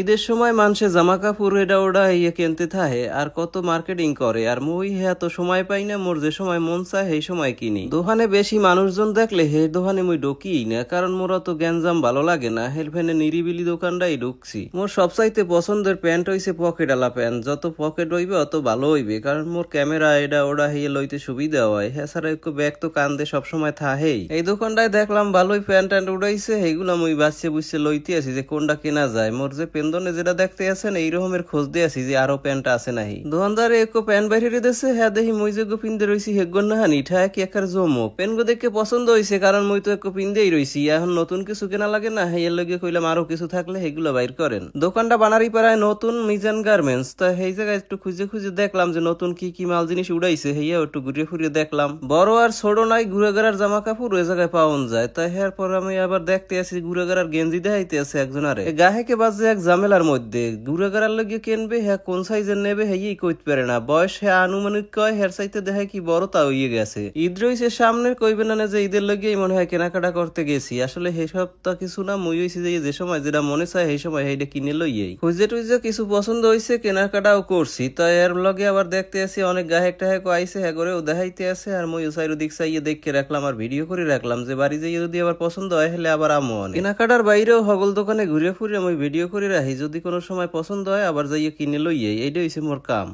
ঈদের সময় মানুষে জামা কাপড় এটা ওটা ইয়ে কিনতে থাকে আর কত মার্কেটিং করে আর মুই হ্যাঁ তো সময় পাই না। মোর যে সময় মন চায় সেই সময় কিনি। দোকানে বেশি মানুষজন দেখলে হে দোকানে মুই ঢুকিই না, কারণ মোর অত গ্যাঞ্জাম ভালো লাগে না। হেলফেনে নিরিবিলি দোকানটাই ঢুকছি। মোর সবচাইতে পছন্দের প্যান্ট হইছে পকেটওয়ালা প্যান্ট। যত পকেট হইবে অত ভালো হইবে, কারণ মোর ক্যামেরা এটা ওটা হিয়ে লইতে সুবিধা হয়। হ্যাঁ ছাড়া একটু ব্যাগ তো কান্দে সবসময় থাহেই। এই দোকানটায় দেখলাম ভালোই প্যান্ট ট্যান্ট উড়াইছে, সেইগুলা মুই বাচ্চে বুঝছে লইতে আছি যে কোনটা কেনা যায়। মোর যে পেন্দনে যেটা দেখতে আছেন এই রকমের খোঁজ দিয়ে আছি যে আরো প্যান্ট আছে নাহি। দোকানদারে একো প্যান্ট বাইরে দিয়েছে, হ্যাঁ দেখি মুই যে পিন্দে রইছি হেগন না হানি ঠায় কি একার জমক। প্যান্ট দেখে পছন্দ হয়েছে, কারণ মুই তো একো পিন্দেই রইছি। এখন নতুন কিছু কেনা লাগে না, হের লগে কইলাম আরো কিছু থাকলে সেগুলো বাইর করেন। দোকানটা বানারি পাড়ায় নতুন মিজান গার্মেন্টস। তা সেই জায়গায় একটু খুঁজে খুঁজে দেখলাম যে নতুন কি কি মাল জিনিস উড়াইছে, হেয়া একটু ঘুরে ফুরিয়ে দেখলাম। বড় আর ছোট নাই ঘুরে গেরার জামা কাপড় ওই জায়গায় পাওয়া যায়। তাই এর পর আমি আবার দেখতে আসি ঘুরে গেরার গেঞ্জি দেখাইতে আছে একজন। আরে গাহেকে বাজে এক ঝামেলার মধ্যে ঘুরে গেরার লগে কিনবে হ্যাঁ কোন সাইজের নেবে হেই কইতে পারে না। বয়স হ্যাঁ আনুমানিক কয়, হের চাইতে দেখায় কি বড় তা হইয়ে গেছে। ঈদ রইছে সামনে, কইবে না যে ঈদের লগেই মনে হয় কেনাকাটা করতে গেছি। আসলে সেসব তা কিছু না, মুই হইছি যে সময় যেটা মনে চায় সেই সময় সেইটা কিনে লইয়েই। খুঁজে টুইজে কিছু পছন্দ হয়েছে, কেনাকাটাও করছি। তাই এর লগে আবার দেখতে আসি অনেক গাহেক টাহেক আইসে, হ্যাঁ করেও দেখাইতে আছে। আর মুই সাইরো দিক চাইয়ে দেখে রাখলাম আর ভিডিও করে রাখলাম যে বাড়ি যাইয়ে যদি আবার পছন্দ হয় হলে আবার আমো। কেনাকাটার বাইরেও হগল দোকানে ঘুরে ফুরে আমি ভিডিও করে রাখি, যদি কোনো সময় পছন্দ হয় আবার যাইয়ে কিনে লইয়ে। এইটা হইছে মোর কাম।